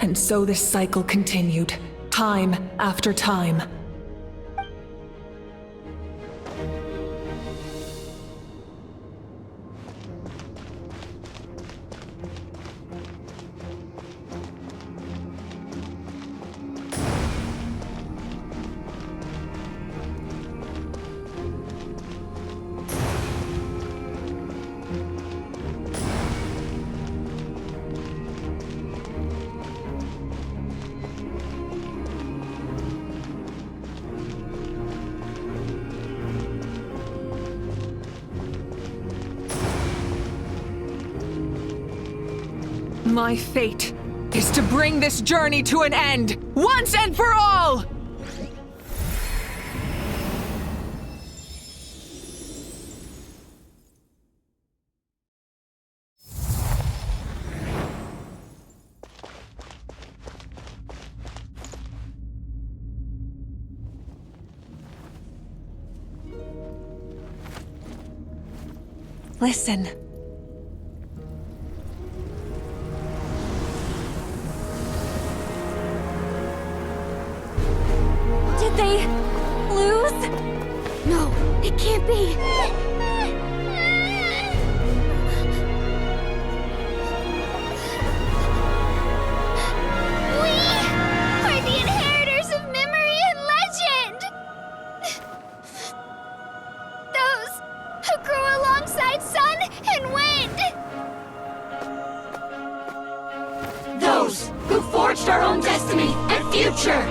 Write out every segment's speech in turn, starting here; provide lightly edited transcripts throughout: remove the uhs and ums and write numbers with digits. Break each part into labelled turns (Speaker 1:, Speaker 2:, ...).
Speaker 1: And so this cycle continued, time after time. My fate is to bring this journey to an end, once and for all! Listen.
Speaker 2: Did they lose? No, it can't be. We are the inheritors of memory and legend. Those who grew alongside sun and wind.
Speaker 3: Those who forged our own destiny and future.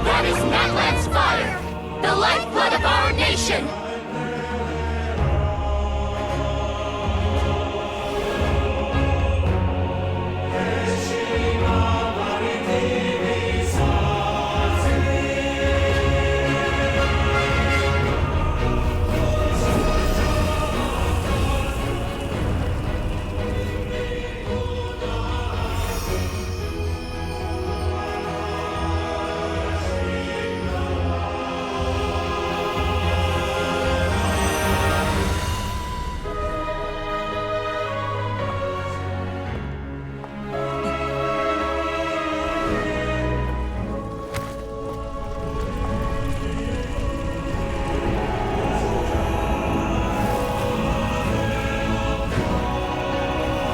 Speaker 3: That is Natlan's fire, the lifeblood of our nation!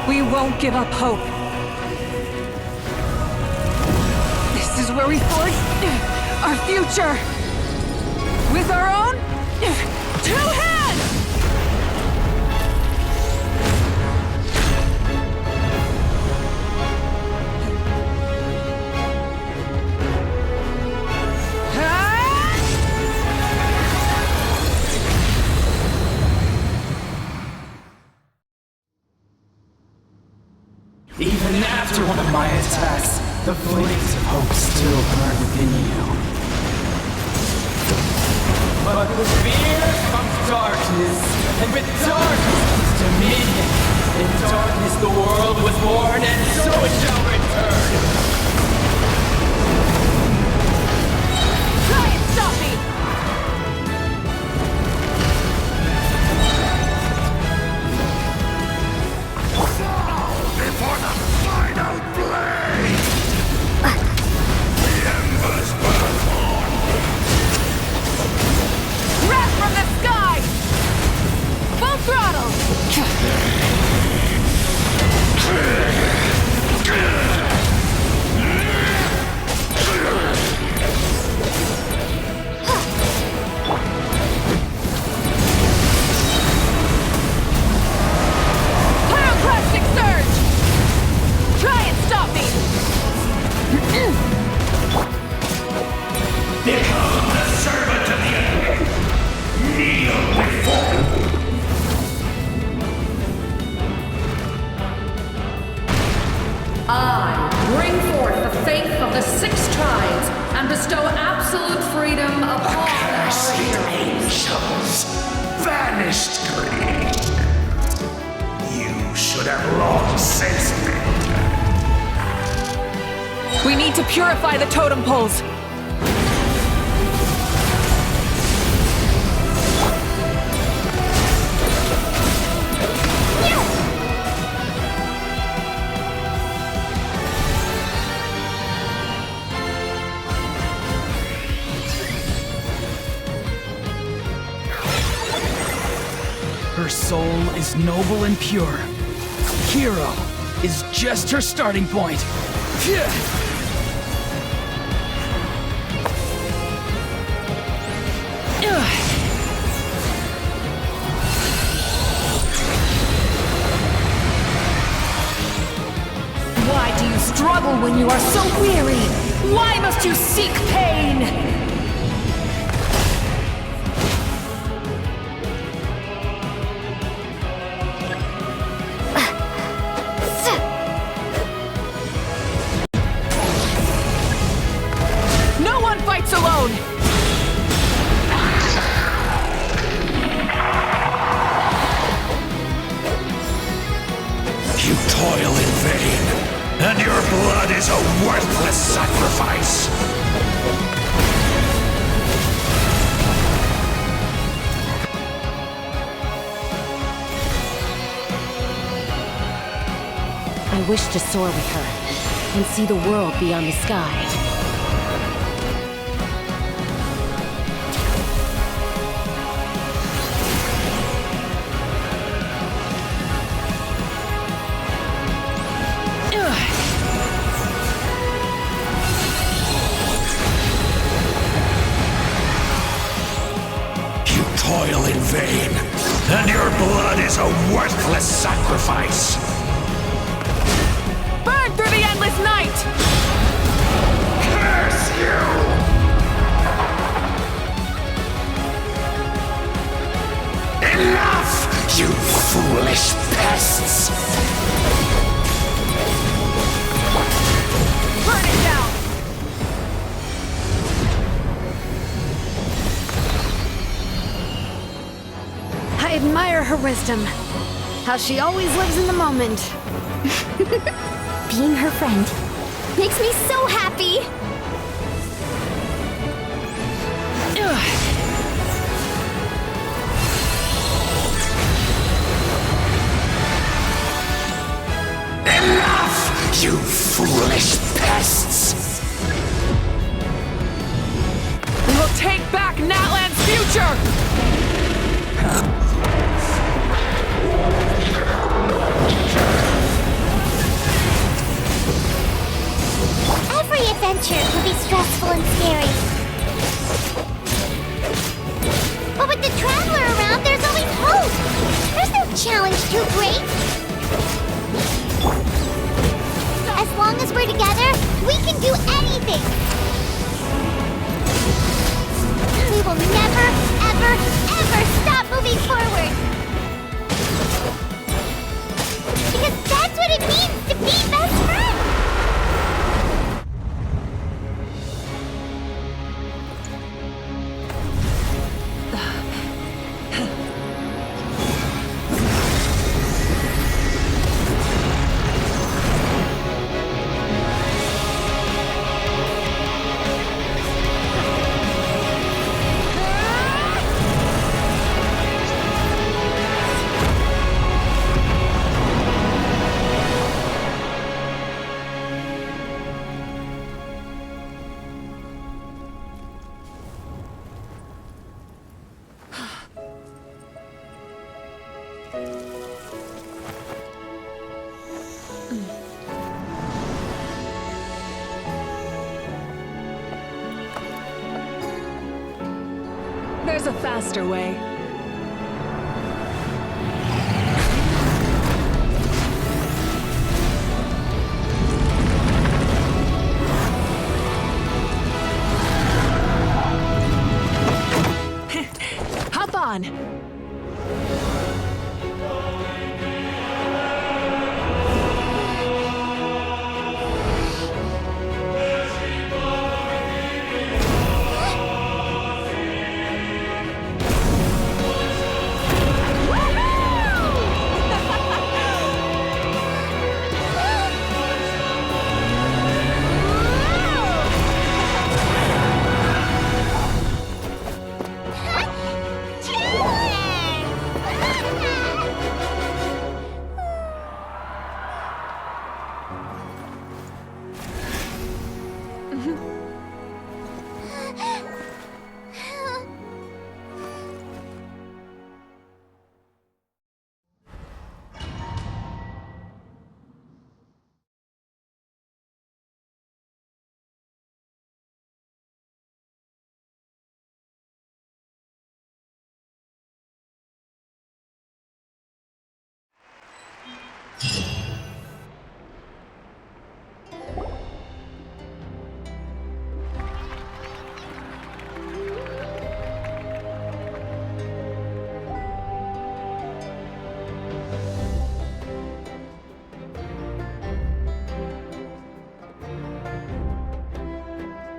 Speaker 1: We won't give up hope. This is where we forge our future. With our own 2 hands!
Speaker 4: Even after one of my attacks, the flames of hope still burn within you. But with fear comes darkness, and with darkness comes dominion. In darkness the world was born, and so it shall return.
Speaker 1: Try and stop me!
Speaker 5: Before the final blade! The embers burn on!
Speaker 1: Wrath from the sky! Full throttle! Pyroclastic surge! Try and stop me!
Speaker 5: Become the servant of the earth! Kneel before me!
Speaker 6: I bring forth the faith of the 6 tribes and bestow absolute freedom upon our
Speaker 5: Accursed
Speaker 6: heroes.
Speaker 5: angels! Vanished greed! You should have long since been dead.
Speaker 1: We need to purify the totem poles.
Speaker 4: Her soul is noble and pure. Hero is just her starting point. Phew.
Speaker 6: Why do you struggle when you are so weary? Why must you seek pain?
Speaker 1: No one fights alone!
Speaker 5: You toil in vain, and your blood is a worthless sacrifice.
Speaker 2: I wish to soar with her and see the world beyond the sky.
Speaker 5: You toil in vain, and your blood is a worthless sacrifice.
Speaker 1: Burn through the endless night!
Speaker 5: Curse you! Enough, you foolish pests!
Speaker 1: Burn it down!
Speaker 2: I admire her wisdom. How she always lives in the moment. Being her friend makes me so happy!
Speaker 5: Enough, you foolish pests!
Speaker 1: We will take back Natlan's future!
Speaker 2: Every adventure can be stressful and scary. But with the Traveler around, there's always hope! There's no challenge too great! As long as we're together, we can do anything! We will never, ever, ever stop moving forward! Because that's what it means to be best friends!
Speaker 1: There's a faster way. Hop on!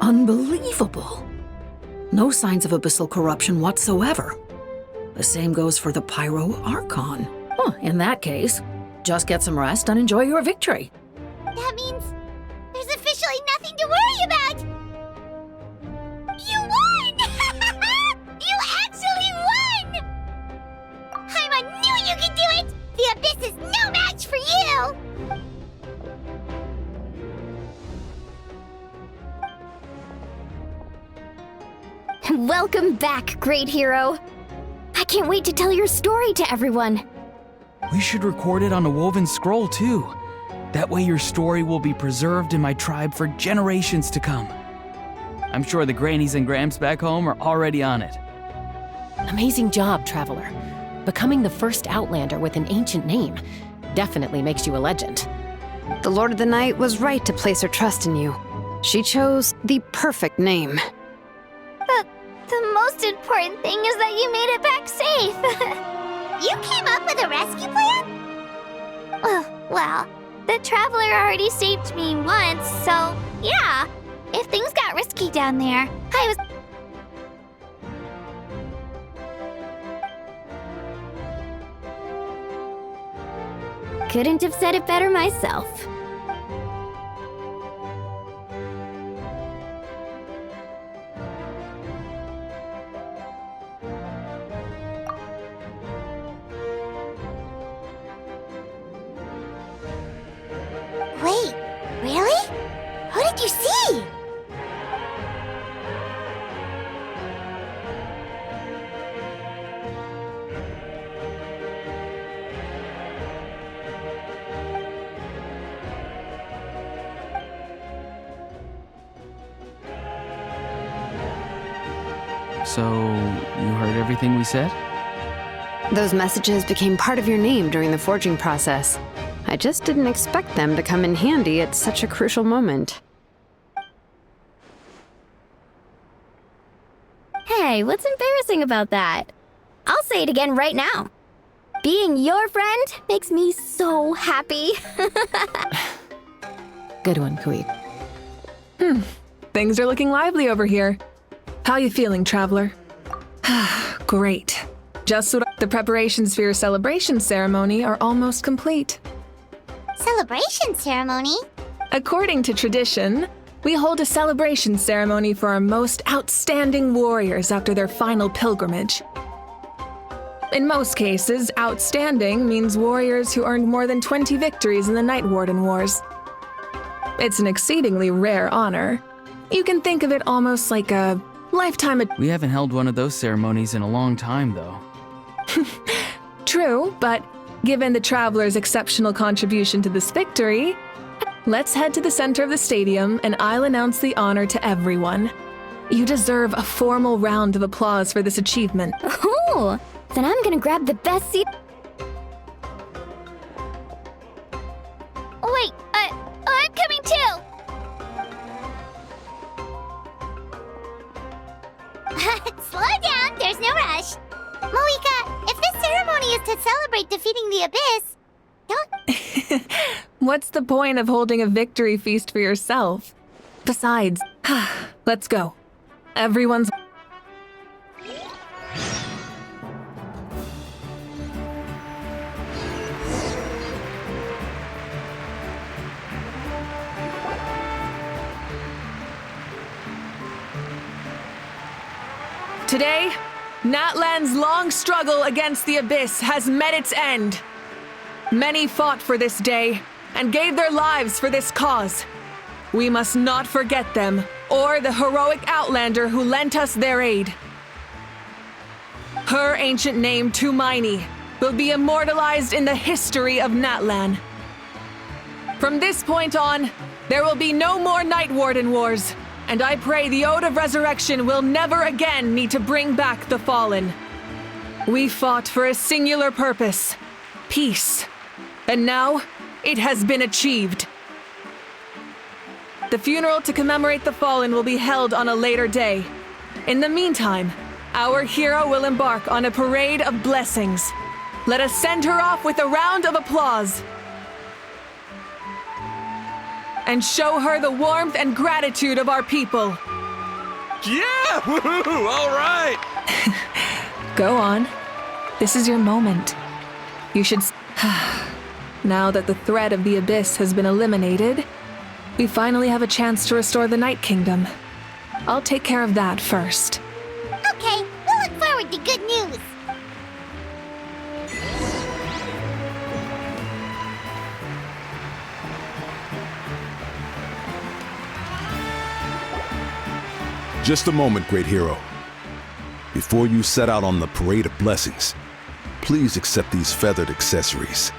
Speaker 7: Unbelievable. No signs of abyssal corruption whatsoever. The same goes for the Pyro Archon. In that case, just get some rest and enjoy your victory.
Speaker 2: That means there's officially nothing to worry about! You won! You actually won! Paimon knew you could do it! The Abyss is no match for you! Welcome back, great hero. I can't wait to tell your story to everyone.
Speaker 4: We should record it on a woven scroll, too. That way your story will be preserved in my tribe for generations to come. I'm sure the grannies and gramps back home are already on it.
Speaker 8: Amazing job, Traveler. Becoming the first Outlander with an ancient name definitely makes you a legend.
Speaker 1: The Lord of the Night was right to place her trust in you. She chose the perfect name.
Speaker 2: The most important thing is that you made it back safe. You came up with a rescue plan? Well, the Traveler already saved me once, so yeah. If things got risky down there, I was... Couldn't have said it better myself. Wait, really? Who did you see?
Speaker 4: So, you heard everything we said?
Speaker 1: Those messages became part of your name during the forging process. I just didn't expect them to come in handy at such a crucial moment.
Speaker 2: Hey, what's embarrassing about that? I'll say it again right now. Being your friend makes me so happy.
Speaker 8: Good one, Kui.
Speaker 9: Things are looking lively over here. How you feeling, Traveler? Great. Just so the preparations for your celebration ceremony are almost complete.
Speaker 2: Celebration ceremony?
Speaker 9: According to tradition, we hold a celebration ceremony for our most outstanding warriors after their final pilgrimage. In most cases, outstanding means warriors who earned more than 20 victories in the Night Warden Wars. It's an exceedingly rare honor. You can think of it almost like a lifetime...
Speaker 4: We haven't held one of those ceremonies in a long time, though.
Speaker 9: True, but given the Traveler's exceptional contribution to this victory, let's head to the center of the stadium and I'll announce the honor to everyone. You deserve a formal round of applause for this achievement.
Speaker 2: Ooh, then I'm gonna grab the best seat. Wait, I'm coming too! Slow down, there's no rush. Moika, if this ceremony is to celebrate defeating the Abyss, don't...
Speaker 9: What's the point of holding a victory feast for yourself? Besides, let's go. Everyone's... Today, Natlan's long struggle against the Abyss has met its end. Many fought for this day and gave their lives for this cause. We must not forget them or the heroic Outlander who lent us their aid. Her ancient name, Tumaini, will be immortalized in the history of Natlan. From this point on, there will be no more Night Warden Wars, and I pray the Ode of Resurrection will never again need to bring back the Fallen. We fought for a singular purpose, peace, and now it has been achieved. The funeral to commemorate the Fallen will be held on a later day. In the meantime, our hero will embark on a parade of blessings. Let us send her off with a round of applause and show her the warmth and gratitude of our people.
Speaker 5: Yeah! Woohoo! All right!
Speaker 9: Go on. This is your moment. You should. Now that the threat of the abyss has been eliminated, we finally have a chance to restore the Night Kingdom. I'll take care of that first.
Speaker 2: Okay, we'll look forward to good news.
Speaker 10: Just a moment, great hero. Before you set out on the Parade of Blessings, please accept these feathered accessories.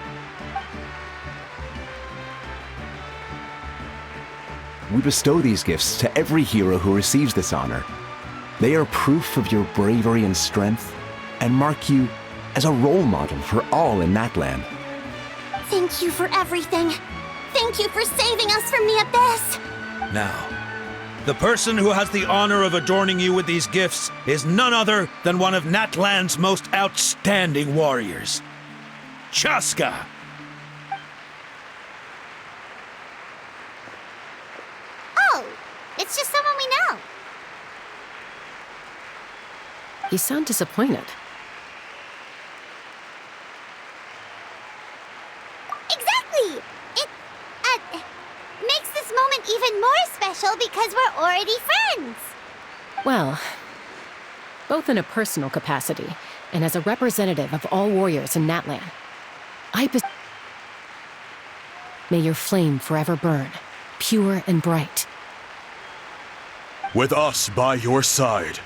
Speaker 11: We bestow these gifts to every hero who receives this honor. They are proof of your bravery and strength, and mark you as a role model for all in Natlan.
Speaker 2: Thank you for everything. Thank you for saving us from the abyss.
Speaker 5: Now, the person who has the honor of adorning you with these gifts is none other than one of Natlan's most outstanding warriors, Chaska.
Speaker 2: Oh, it's just someone we know.
Speaker 8: You sound disappointed.
Speaker 2: Exactly! It, makes this moment even more special because we're already friends.
Speaker 8: Well, both in a personal capacity and as a representative of all warriors in Natlan, may your flame forever burn, pure and bright.
Speaker 5: With us by your side,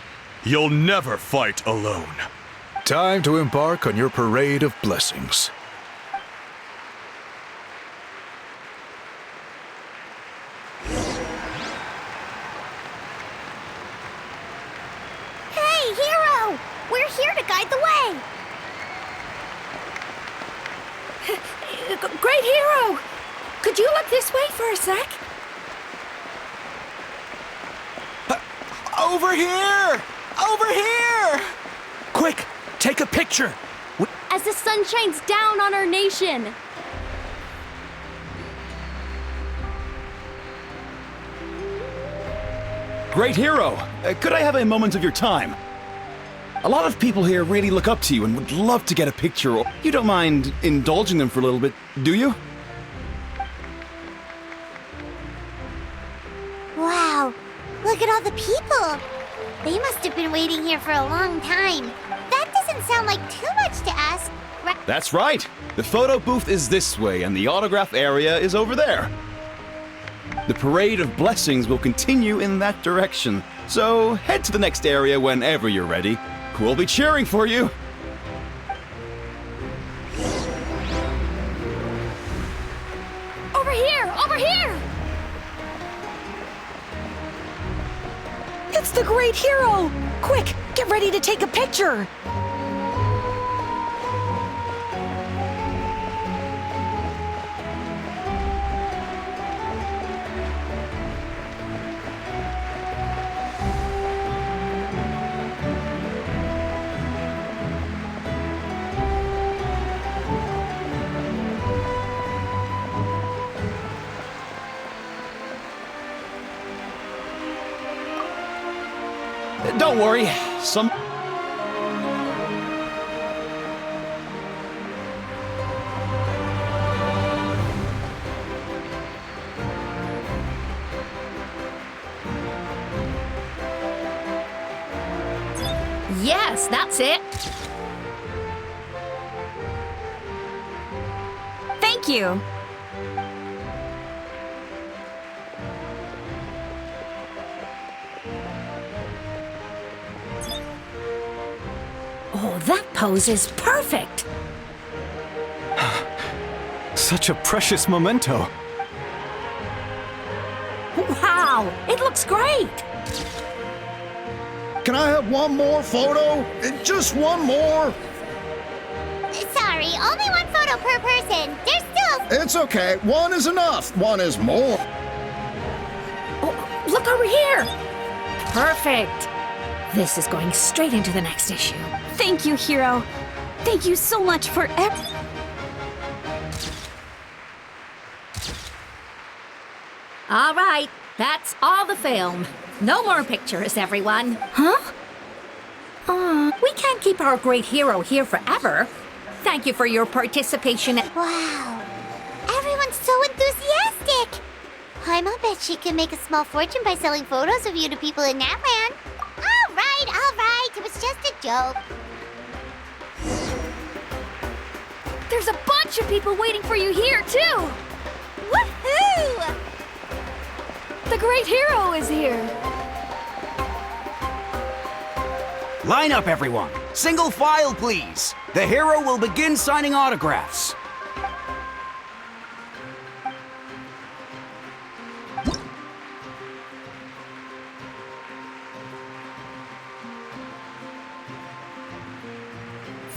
Speaker 5: you'll never fight alone.
Speaker 10: Time to embark on your Parade of Blessings.
Speaker 2: Hey, hero! We're here to guide the way.
Speaker 6: Great hero! Could you look this way for a sec?
Speaker 5: Over here! Over here! Quick, take a picture.
Speaker 6: As the sun shines down on our nation.
Speaker 12: Great hero, could I have a moment of your time? A lot of people here really look up to you and would love to get a picture. You don't mind indulging them for a little bit, do you?
Speaker 2: Wow, look at all the people. They must have been waiting here for a long time. That doesn't sound like too much to ask, right?
Speaker 12: That's right. The photo booth is this way and the autograph area is over there. The Parade of Blessings will continue in that direction, so head to the next area whenever you're ready. We'll be cheering for you.
Speaker 6: Over here! Over here! It's the great hero! Quick, get ready to take a picture!
Speaker 12: Don't worry, some...
Speaker 7: Yes, that's it.
Speaker 6: Thank you!
Speaker 7: Oh, that pose is perfect.
Speaker 12: Such a precious memento.
Speaker 7: Wow, it looks great.
Speaker 5: Can I have one more photo? Just one more?
Speaker 2: Sorry, only one photo per person. There's still...
Speaker 5: It's okay. One is enough. One is more.
Speaker 7: Oh, look over here. Perfect. This is going straight into the next issue.
Speaker 6: Thank you, hero. Thank you so much for
Speaker 7: All right, That's all the film. No more pictures, everyone.
Speaker 2: Huh?
Speaker 7: We can't keep our great hero here forever. Thank you for your participation.
Speaker 2: Wow. Everyone's so enthusiastic. Paimon bet she can make a small fortune by selling photos of you to people in Natlan. All right. It was just a joke.
Speaker 6: There's a bunch of people waiting for you here, too!
Speaker 2: Woohoo!
Speaker 6: The great hero is here!
Speaker 13: Line up, everyone. Single file, please. The hero will begin signing autographs.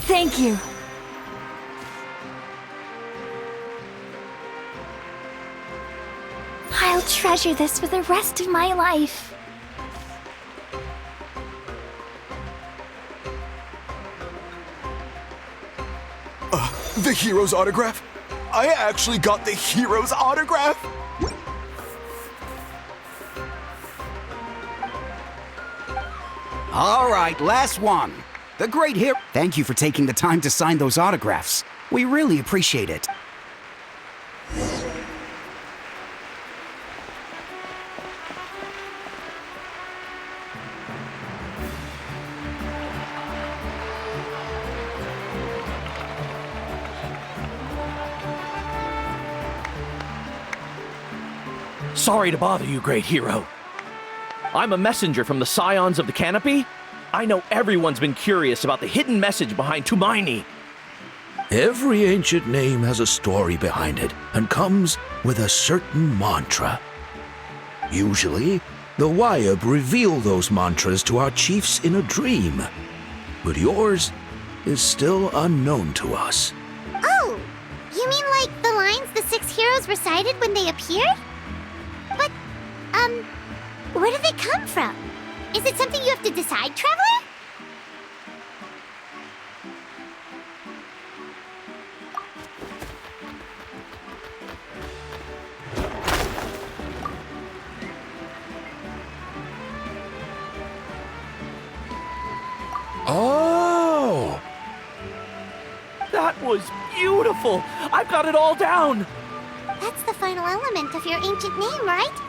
Speaker 6: Thank you.
Speaker 2: I'll treasure this for the rest of my life.
Speaker 11: The hero's autograph? I actually got the hero's autograph?
Speaker 13: All right, last one. The great hero. Thank you for taking the time to sign those autographs. We really appreciate it.
Speaker 14: Sorry to bother you, great hero. I'm a messenger from the Scions of the Canopy. I know everyone's been curious about the hidden message behind Tumaini.
Speaker 5: Every ancient name has a story behind it and comes with a certain mantra. Usually, the Wayab reveal those mantras to our chiefs in a dream. But yours is still unknown to us.
Speaker 2: Oh, you mean like the lines the 6 heroes recited when they appeared? But, where do they come from? Is it something you have to decide, Traveler?
Speaker 5: Oh!
Speaker 14: That was beautiful! I've got it all down!
Speaker 2: That's the final element of your ancient name, right?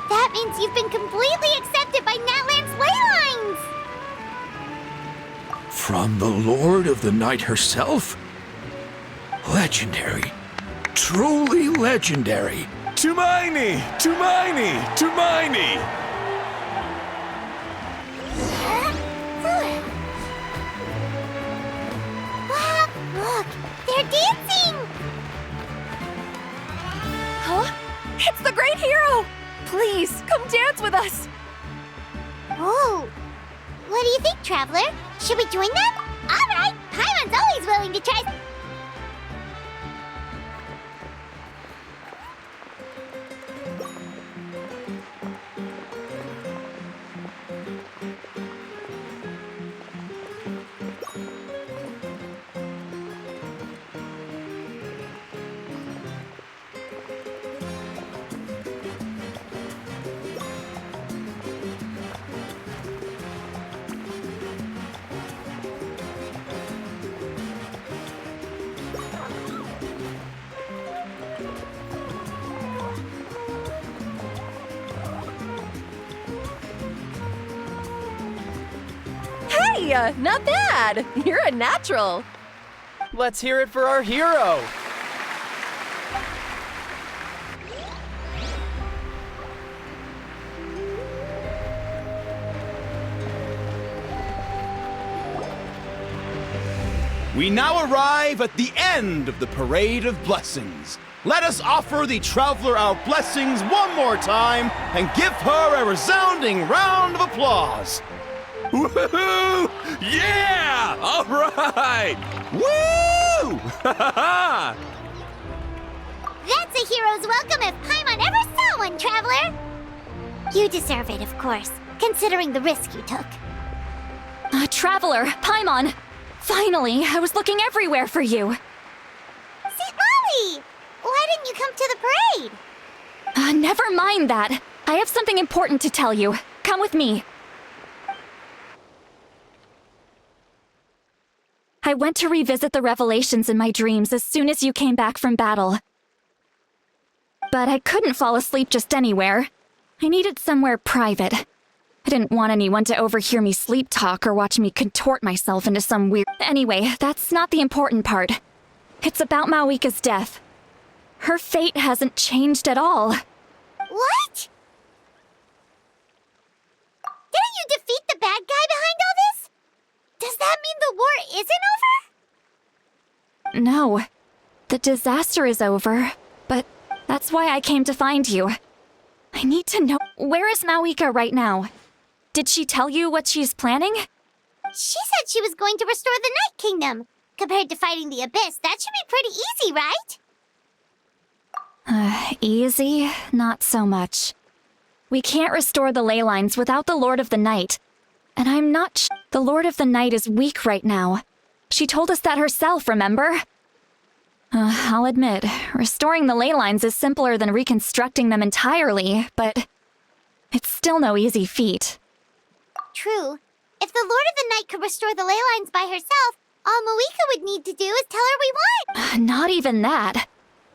Speaker 2: That means you've been completely accepted by Natlan's ley lines!
Speaker 5: From the Lord of the Night herself? Legendary. Truly legendary.
Speaker 10: Tumaini! Tumaini! Tumaini!
Speaker 2: Wow, look! They're dancing!
Speaker 6: Huh? It's the great hero! Please, come dance with us!
Speaker 2: Oh, what do you think, Traveler? Should we join them? All right, Paimon's always willing to try.
Speaker 6: Hey, not bad! You're a natural!
Speaker 14: Let's hear it for our hero!
Speaker 12: We now arrive at the end of the Parade of Blessings. Let us offer the Traveler our blessings one more time and give her a resounding round of applause.
Speaker 10: Woohoo! Yeah! All right! Woo!
Speaker 2: That's a hero's welcome if Paimon ever saw one, Traveler! You deserve it, of course, considering the risk you took.
Speaker 6: Traveler, Paimon! Finally, I was looking everywhere for you!
Speaker 2: St. Molly! Why didn't you come to the parade?
Speaker 6: Never mind that.
Speaker 2: I have something important to tell you. Come with me. I went to revisit the revelations in my dreams as soon as you came back from battle. But I couldn't fall asleep just anywhere. I needed somewhere private. I didn't want anyone to overhear me sleep talk or watch me contort myself into some weird... Anyway, that's not the important part. It's about Mawika's death. Her fate hasn't changed at all.
Speaker 3: What? Didn't you defeat the bad guy behind all this? Does that mean the war isn't over?
Speaker 2: No. The disaster is over, but that's why I came to find you. I need to know, where is Mawika right now? Did she tell you what she's planning?
Speaker 3: She said she was going to restore the Night Kingdom. Compared to fighting the Abyss, that should be pretty easy, right?
Speaker 2: Easy? Not so much. We can't restore the ley lines without the Lord of the Night. And I'm not the Lord of the Night is weak right now. She told us that herself, remember? I'll admit, restoring the ley lines is simpler than reconstructing them entirely, but it's still no easy feat.
Speaker 3: True. If the Lord of the Night could restore the ley lines by herself, all Mawika would need to do is tell her we won!
Speaker 2: Not even that.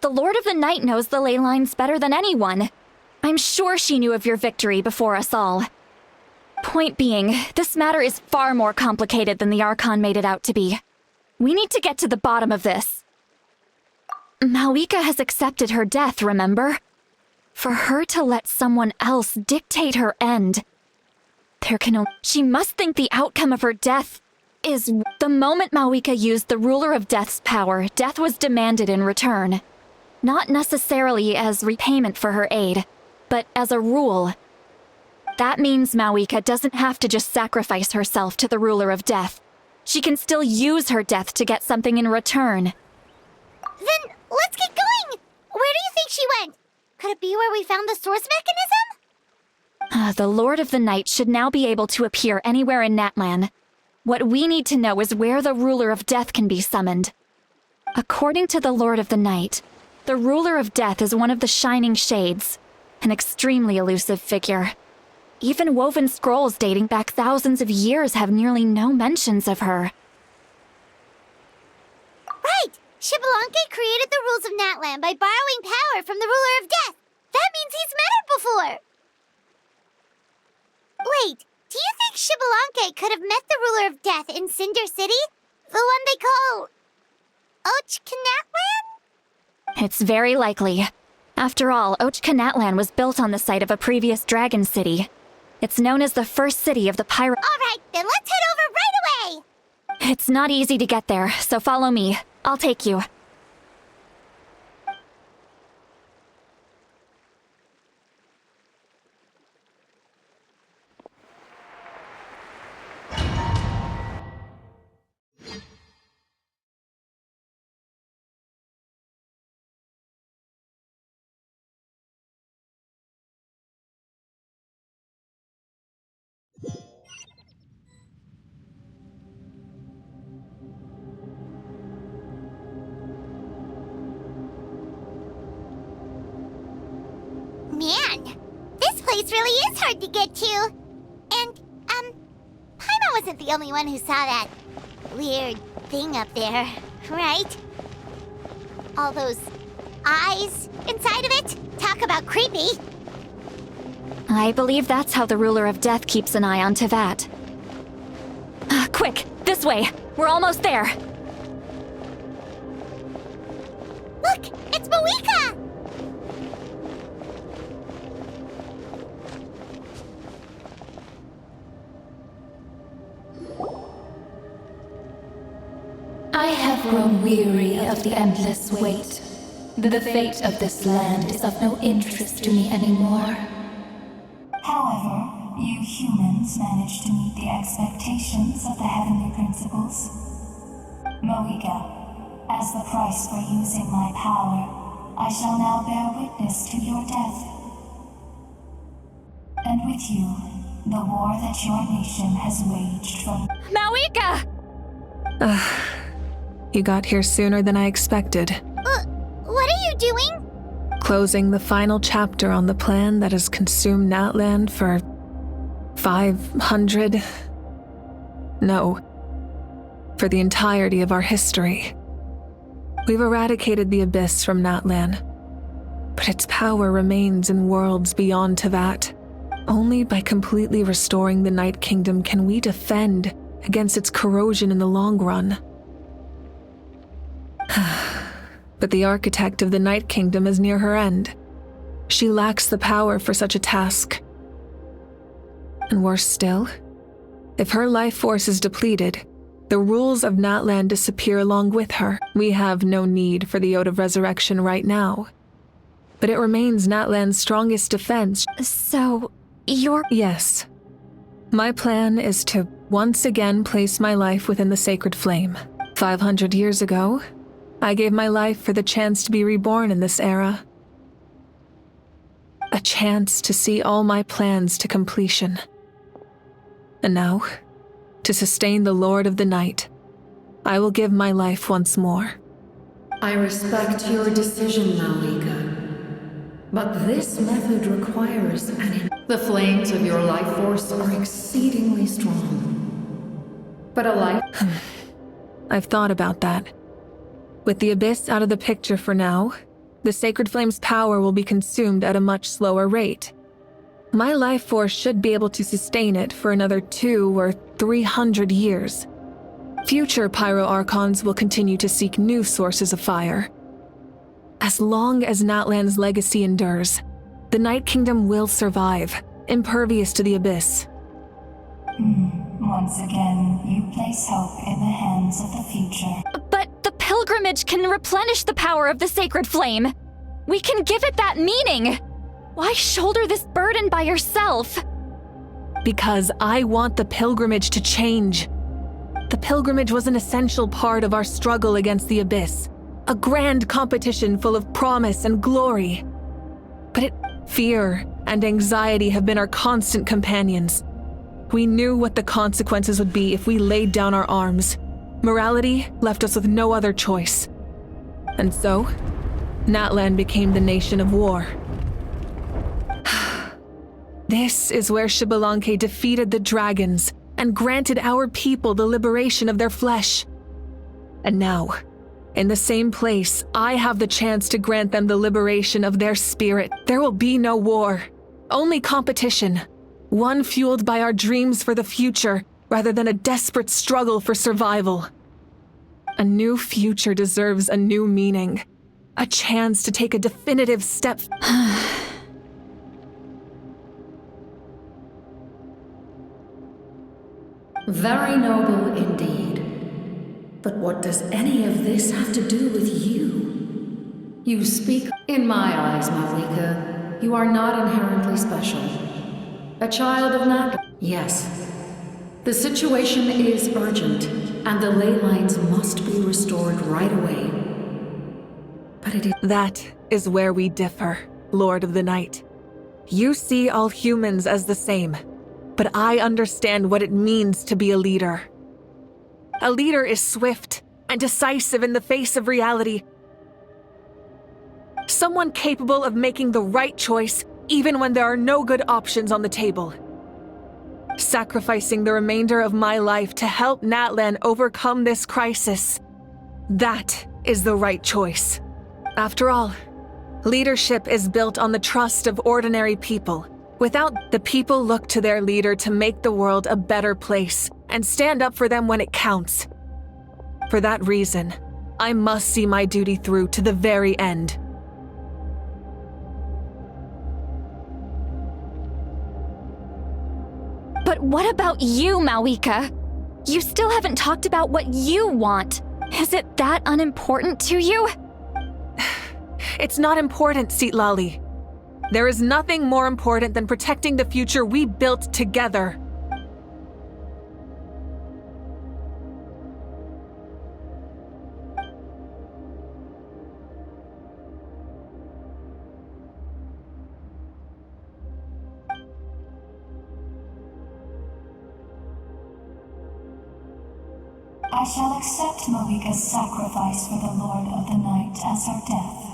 Speaker 2: The Lord of the Night knows the ley lines better than anyone. I'm sure she knew of your victory before us all. Point being, this matter is far more complicated than the Archon made it out to be. We need to get to the bottom of this. Mawika has accepted her death, remember? For her to let someone else dictate her end, she must think the outcome of her death is... The moment Mawika used the Ruler of Death's power, death was demanded in return. Not necessarily as repayment for her aid, but as a rule. That means Mawika doesn't have to just sacrifice herself to the Ruler of Death. She can still use her death to get something in return.
Speaker 3: Then let's get going! Where do you think she went? Could it be where we found the source mechanism?
Speaker 2: The Lord of the Night should now be able to appear anywhere in Natlan. What we need to know is where the Ruler of Death can be summoned. According to the Lord of the Night, the Ruler of Death is one of the Shining Shades, an extremely elusive figure. Even woven scrolls dating back thousands of years have nearly no mentions of her.
Speaker 3: Right! Xbalanque created the rules of Natlan by borrowing power from the Ruler of Death. That means he's met her before! Wait, do you think Xbalanque could have met the Ruler of Death in Cinder City? The one they call... Natlan?
Speaker 2: It's very likely. After all, Natlan was built on the site of a previous dragon city. It's known as the first city of the Pyro...
Speaker 3: Alright, then let's head over right away!
Speaker 2: It's not easy to get there, so follow me. I'll take you.
Speaker 3: Man, this place really is hard to get to. And, Paimon wasn't the only one who saw that weird thing up there, right? All those eyes inside of it? Talk about creepy.
Speaker 2: I believe that's how the Ruler of Death keeps an eye on Tevat. Quick, this way! We're almost there!
Speaker 3: Look, it's Mawika!
Speaker 15: I have grown weary of the endless wait. The fate of this land is of no interest to me anymore.
Speaker 16: However, you humans managed to meet the expectations of the heavenly principles. Mawika, as the price for using my power, I shall now bear witness to your death. And with you, the war that your nation has waged from...
Speaker 2: Mawika!
Speaker 9: You got here sooner than I expected.
Speaker 3: What are you doing?
Speaker 9: Closing the final chapter on the plan that has consumed Natlan for 500... No, for the entirety of our history. We've eradicated the Abyss from Natlan, but its power remains in worlds beyond Tevat. Only by completely restoring the Night Kingdom can we defend against its corrosion in the long run. But the architect of the Night Kingdom is near her end. She lacks the power for such a task. And worse still, if her life force is depleted, the rules of Natlan disappear along with her. We have no need for the Ode of Resurrection right now, but it remains Natlan's strongest defense.
Speaker 2: So, you're...
Speaker 9: Yes. My plan is to once again place my life within the sacred flame. 500 years ago, I gave my life for the chance to be reborn in this era. A chance to see all my plans to completion. And now, to sustain the Lord of the Night, I will give my life once more.
Speaker 7: I respect your decision, Malika. But this method requires the flames of your life force are exceedingly strong. But a life...
Speaker 9: I've thought about that. With the Abyss out of the picture for now, the Sacred Flame's power will be consumed at a much slower rate. My life force should be able to sustain it for another 200 or 300 years. Future Pyro Archons will continue to seek new sources of fire. As long as Natlan's legacy endures, the Night Kingdom will survive, impervious to the Abyss.
Speaker 16: Once again, you place hope in the hands of the future.
Speaker 2: But the pilgrimage can replenish the power of the sacred flame. We can give it that meaning. Why shoulder this burden by yourself?
Speaker 9: Because I want the pilgrimage to change. The pilgrimage was an essential part of our struggle against the Abyss. A grand competition full of promise and glory. But fear and anxiety have been our constant companions. We knew what the consequences would be if we laid down our arms. Morality left us with no other choice. And so, Natlan became the nation of war. This is where Xbalanque defeated the dragons and granted our people the liberation of their flesh. And now, in the same place, I have the chance to grant them the liberation of their spirit. There will be no war, only competition. One fueled by our dreams for the future, rather than a desperate struggle for survival. A new future deserves a new meaning. A chance to take a definitive step.
Speaker 7: Very noble indeed. But what does any of this have to do with you? You speak... In my eyes, Malika, you are not inherently special. A child of Natlan. Yes. The situation is urgent, and the ley lines must be restored right away. But it is...
Speaker 9: That is where we differ, Lord of the Night. You see all humans as the same, but I understand what it means to be a leader. A leader is swift and decisive in the face of reality. Someone capable of making the right choice even when there are no good options on the table. Sacrificing the remainder of my life to help Natlan overcome this crisis. That is the right choice. After all, leadership is built on the trust of ordinary people. Without the people look to their leader to make the world a better place and stand up for them when it counts. For that reason, I must see my duty through to the very end.
Speaker 2: But what about you, Malika? You still haven't talked about what you want. Is it that unimportant to you?
Speaker 9: It's not important, Citlali. There is nothing more important than protecting the future we built together.
Speaker 16: I shall accept Malika's sacrifice for the Lord of the Night as her death,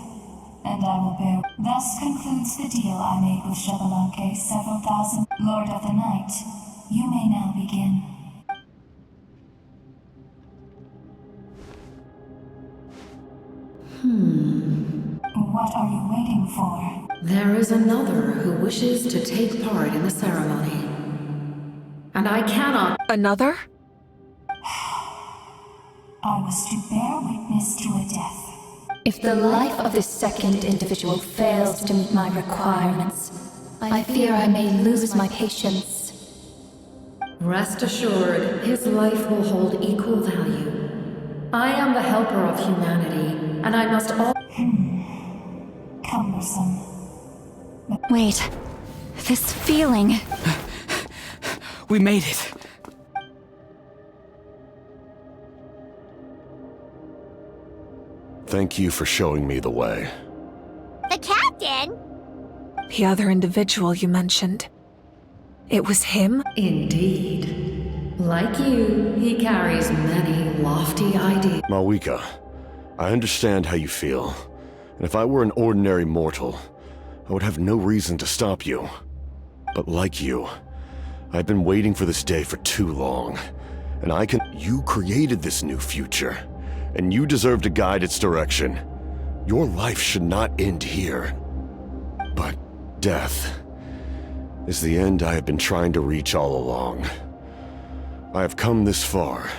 Speaker 16: and I will bear. Thus concludes the deal I made with Xbalanque several thousand. Lord of the Night, you may now begin. What are you waiting for?
Speaker 7: There is another who wishes to take part in the ceremony. And I cannot.
Speaker 9: Another?
Speaker 16: I was to bear witness to a death.
Speaker 15: If the life of this second individual fails to meet my requirements, I fear I may lose my patience.
Speaker 7: Rest assured, his life will hold equal value. I am the helper of humanity, and I must all.
Speaker 16: Cumbersome.
Speaker 2: Wait, this feeling.
Speaker 4: We made it.
Speaker 10: Thank you for showing me the way.
Speaker 3: The captain?
Speaker 9: The other individual you mentioned. It was him?
Speaker 7: Indeed. Like you, he carries many lofty ideas.
Speaker 10: Malwika, I understand how you feel. And if I were an ordinary mortal, I would have no reason to stop you. But like you, I've been waiting for this day for too long. And You created this new future. And you deserve to guide its direction. Your life should not end here. But death is the end I have been trying to reach all along. I have come this far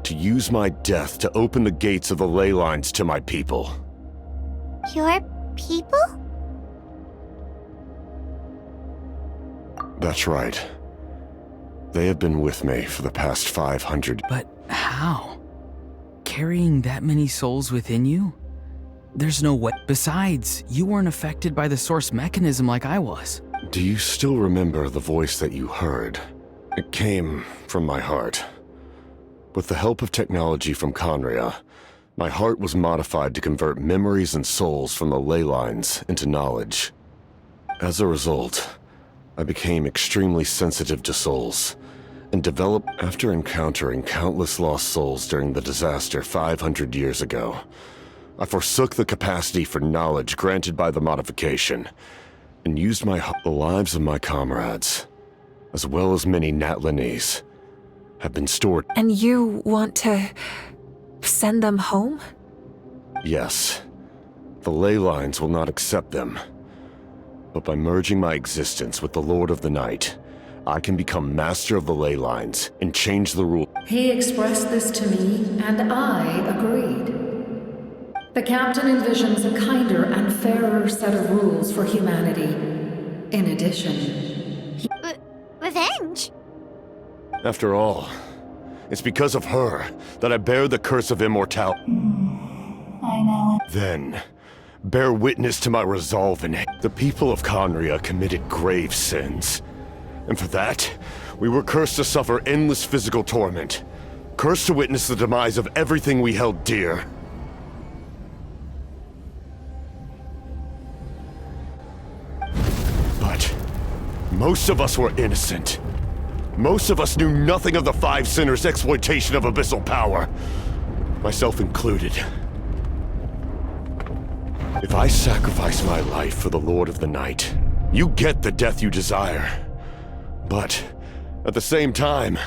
Speaker 10: to use my death to open the gates of the ley lines to my people.
Speaker 3: Your people?
Speaker 10: That's right. They have been with me for the past 500.
Speaker 4: But how? Carrying that many souls within you? There's no way. Besides, you weren't affected by the source mechanism like I was.
Speaker 10: Do you still remember the voice that you heard? It came from my heart. With the help of technology from Conria, my heart was modified to convert memories and souls from the ley lines into knowledge. As a result, I became extremely sensitive to souls, and developed after encountering countless lost souls during the disaster 500 years ago. I forsook the capacity for knowledge granted by the modification, and used the lives of my comrades, as well as many Natlanese, have been stored.
Speaker 9: And you want to send them home?
Speaker 10: Yes. The ley lines will not accept them. But by merging my existence with the Lord of the Night, I can become master of the ley lines and change the rule.
Speaker 7: He expressed this to me, and I agreed. The captain envisions a kinder and fairer set of rules for humanity. In addition,
Speaker 3: Revenge?
Speaker 10: After all, it's because of her that I bear the curse of immortality.
Speaker 16: I know.
Speaker 10: Then, bear witness to my resolve in it. The people of Conria committed grave sins. And for that, we were cursed to suffer endless physical torment. Cursed to witness the demise of everything we held dear. But most of us were innocent. Most of us knew nothing of the Five Sinners' exploitation of abyssal power. Myself included. If I sacrifice my life for the Lord of the Night, you get the death you desire. But, at the same time,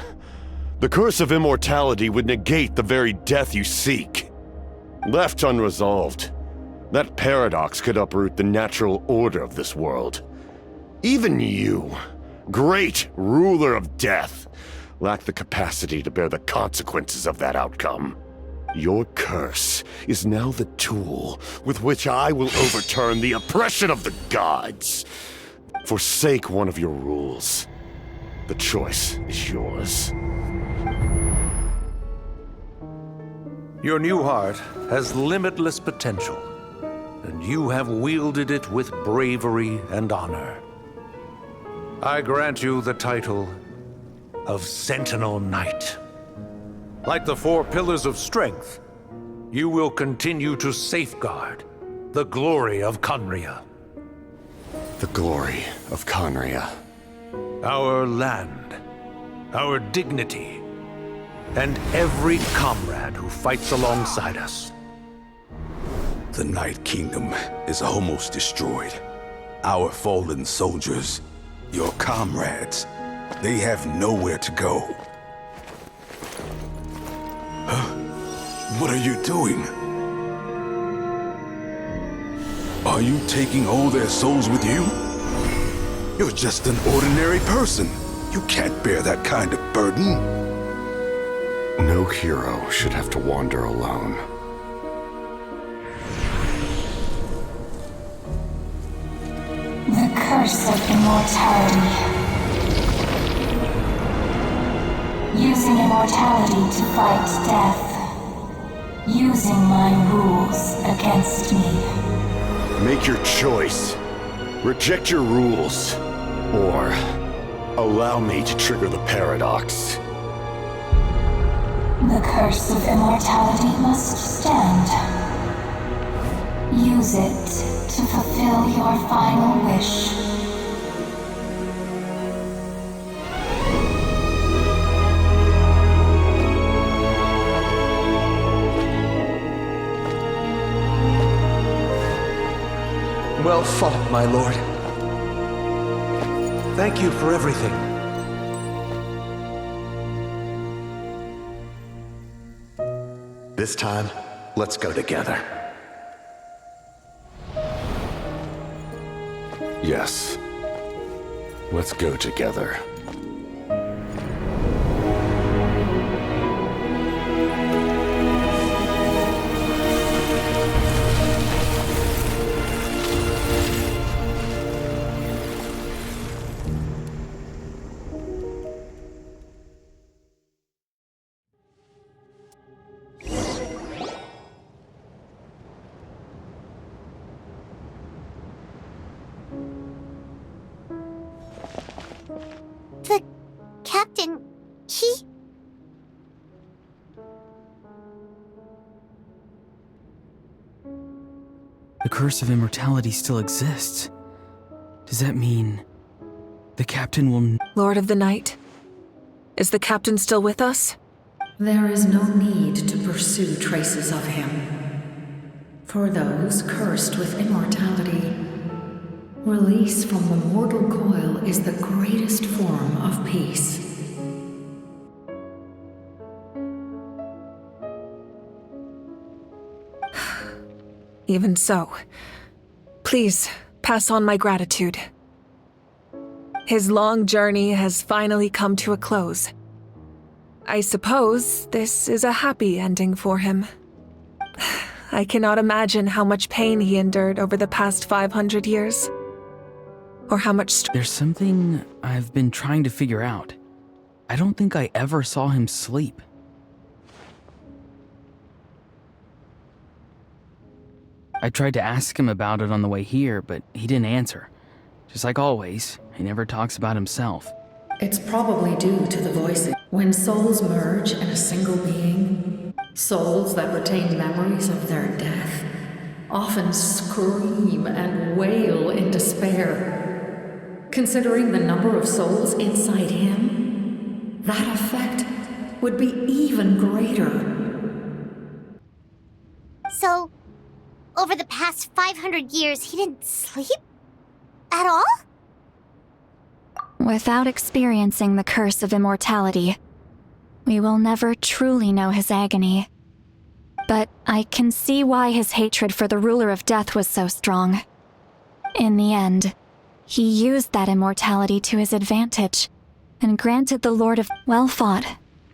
Speaker 10: the curse of immortality would negate the very death you seek. Left unresolved, that paradox could uproot the natural order of this world. Even you, great ruler of death, lack the capacity to bear the consequences of that outcome. Your curse is now the tool with which I will overturn the oppression of the gods. Forsake one of your rules. The choice is yours.
Speaker 17: Your new heart has limitless potential, and you have wielded it with bravery and honor. I grant you the title of Sentinel Knight. Like the four pillars of strength, you will continue to safeguard the glory of Conria.
Speaker 10: The glory of Conria.
Speaker 17: Our land, our dignity, and every comrade who fights alongside us.
Speaker 18: the Night Kingdom is almost destroyed. Our fallen soldiers, your comrades, they have nowhere to go. Huh? What are you doing? Are you taking all their souls with you? You're just an ordinary person. You can't bear that kind of burden.
Speaker 10: No hero should have to wander alone.
Speaker 16: The curse of immortality. Using immortality to fight death. Using my rules against me.
Speaker 10: Make your choice. Reject your rules. Or allow me to trigger the paradox.
Speaker 16: The curse of immortality must stand. Use it to fulfill your final wish.
Speaker 17: Well fought, my lord. Thank you for everything.
Speaker 19: This time, let's go together.
Speaker 10: Yes. Let's go together.
Speaker 3: The captain, he...
Speaker 4: The curse of immortality still exists. Does that mean the captain will...
Speaker 9: Lord of the Night, is the captain still with us?
Speaker 7: There is no need to pursue traces of him. For those cursed with immortality, release from the mortal coil is the greatest form of peace.
Speaker 9: Even so, please pass on my gratitude. His long journey has finally come to a close. I suppose this is a happy ending for him. I cannot imagine how much pain he endured over the past 500 years. Or how much
Speaker 4: There's something I've been trying to figure out. I don't think I ever saw him sleep. I tried to ask him about it on the way here, but he didn't answer. Just like always, he never talks about himself.
Speaker 7: It's probably due to the voicing. When souls merge in a single being, souls that retain memories of their death often scream and wail in despair. Considering the number of souls inside him, that effect would be even greater.
Speaker 3: So, over the past 500 years, he didn't sleep? At all?
Speaker 2: Without experiencing the curse of immortality, we will never truly know his agony. But I can see why his hatred for the ruler of death was so strong. In the end, he used that immortality to his advantage, and granted the Lord of... Well fought,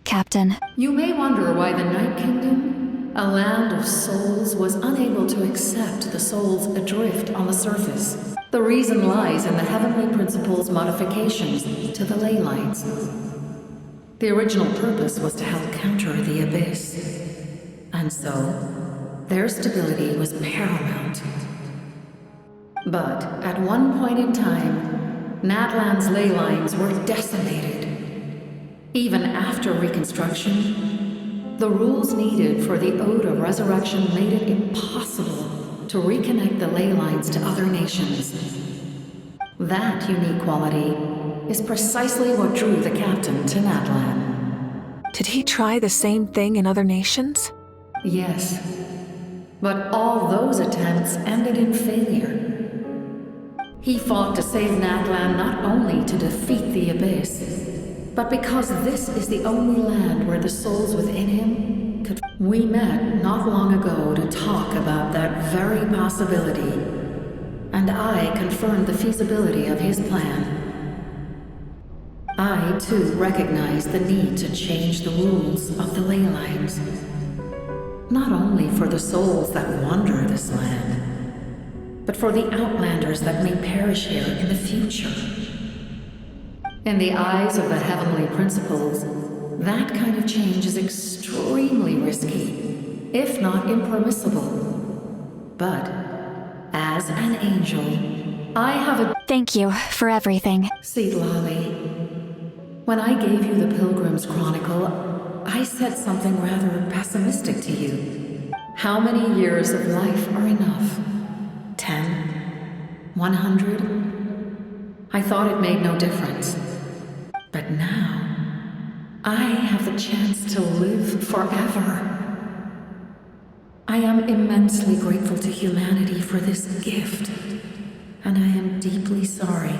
Speaker 2: Captain.
Speaker 7: You may wonder why the Night Kingdom, a land of souls, was unable to accept the souls adrift on the surface. The reason lies in the Heavenly Principle's modifications to the ley lines. The original purpose was to help counter the Abyss. And so, their stability was paramount. But at one point in time, Natlan's ley lines were decimated. Even after reconstruction, the rules needed for the Ode of Resurrection made it impossible to reconnect the ley lines to other nations. That unique quality is precisely what drew the captain to Natlan.
Speaker 9: Did he try the same thing in other nations?
Speaker 7: Yes. But all those attempts ended in failure. He fought to save Natlan not only to defeat the Abyss, but because this is the only land where the souls within him could... We met not long ago to talk about that very possibility, and I confirmed the feasibility of his plan. I, too, recognize the need to change the rules of the ley lines. Not only for the souls that wander this land, but for the outlanders that may perish here in the future. In the eyes of the heavenly principles, that kind of change is extremely risky, if not impermissible. But, as an angel, I have a...
Speaker 2: Thank you for everything.
Speaker 7: Lolly. When I gave you the Pilgrim's Chronicle, I said something rather pessimistic to you. How many years of life are enough? 10? 100? I thought it made no difference. But now, I have the chance to live forever. I am immensely grateful to humanity for this gift, and I am deeply sorry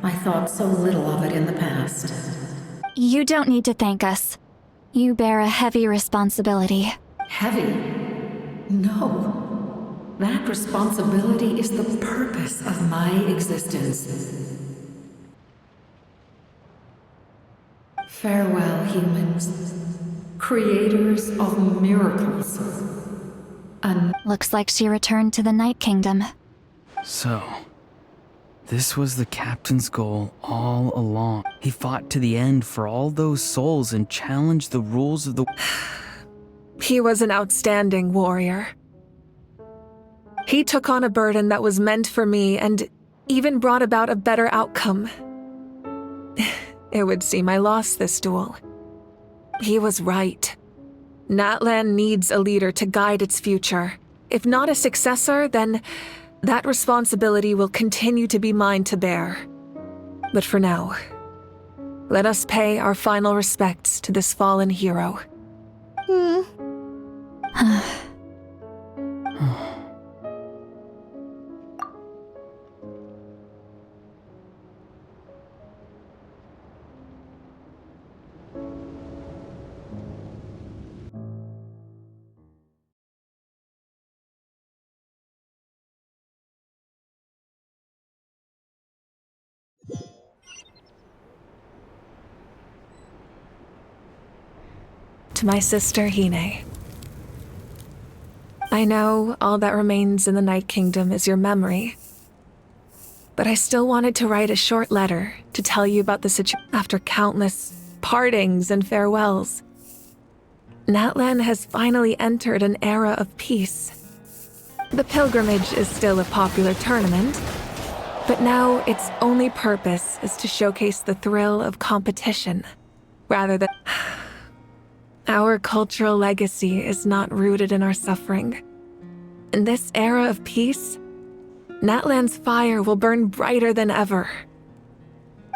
Speaker 7: I thought so little of it in the past.
Speaker 2: You don't need to thank us. You bear a heavy responsibility.
Speaker 7: Heavy? No. That responsibility is the purpose of my existence. Farewell, humans. Creators of miracles.
Speaker 2: Looks like she returned to the Night Kingdom.
Speaker 4: So, this was the captain's goal all along. He fought to the end for all those souls and challenged the rules of the...
Speaker 9: He was an outstanding warrior. He took on a burden that was meant for me and even brought about a better outcome. It would seem I lost this duel. He was right. Natlan needs a leader to guide its future. If not a successor, then that responsibility will continue to be mine to bear. But for now, let us pay our final respects to this fallen hero. To my sister Hine. I know all that remains in the Night Kingdom is your memory, but I still wanted to write a short letter to tell you about the situation. After countless partings and farewells, Natlan has finally entered an era of peace. The pilgrimage is still a popular tournament, but now its only purpose is to showcase the thrill of competition, rather than... Our cultural legacy is not rooted in our suffering. In this era of peace, Natlan's fire will burn brighter than ever.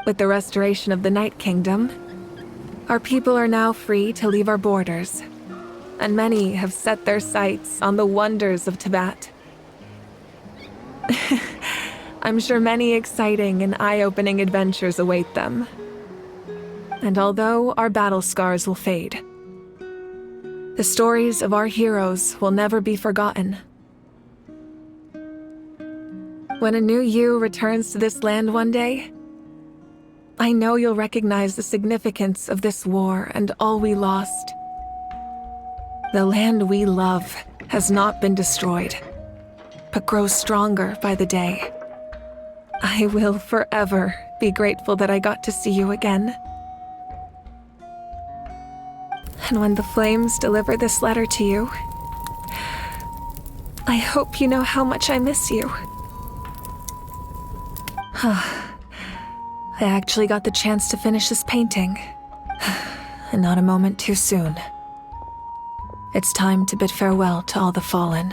Speaker 9: With the restoration of the Night Kingdom, our people are now free to leave our borders, and many have set their sights on the wonders of Tibet. I'm sure many exciting and eye-opening adventures await them. And although our battle scars will fade, the stories of our heroes will never be forgotten. When a new you returns to this land one day, I know you'll recognize the significance of this war and all we lost. The land we love has not been destroyed, but grows stronger by the day. I will forever be grateful that I got to see you again. And when the flames deliver this letter to you, I hope you know how much I miss you. I actually got the chance to finish this painting, and not a moment too soon. It's time to bid farewell to all the fallen.